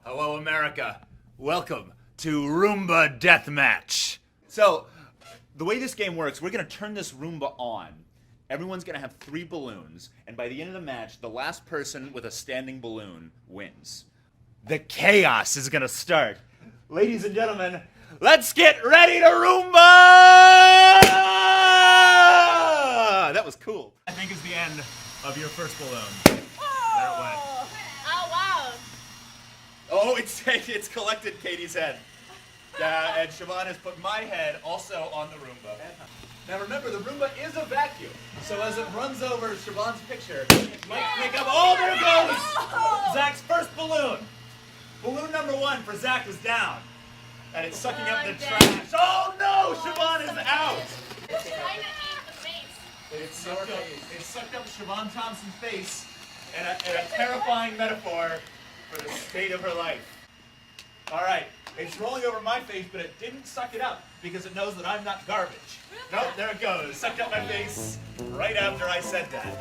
Hello, America. Welcome to Roomba Deathmatch. So, the way this game works, we're going to turn this Roomba on. Everyone's going to have 3 balloons, and by the end of the match, the last person with a standing balloon wins. The chaos is going to start. Ladies and gentlemen, let's get ready to Roomba! That was cool. I think is the end of your first balloon. Oh! There it went. Oh, wow. Oh, it's collected Katie's head. And Siobhan has put my head also on the Roomba. Now remember, the Roomba is a vacuum, so as it runs over Siobhan's picture, it might pick up. Oh, there goes Zach's first balloon. Balloon number 1 for Zach is down, and it's sucking up the trash. Oh no, Siobhan is out. It's trying to eat the face. It sucked up Siobhan Thompson's face, and a terrifying metaphor for the state of her life. All right, it's rolling over my face, but it didn't suck it up because it knows that I'm not garbage. Nope, there it goes. Sucked up my face right after I said that.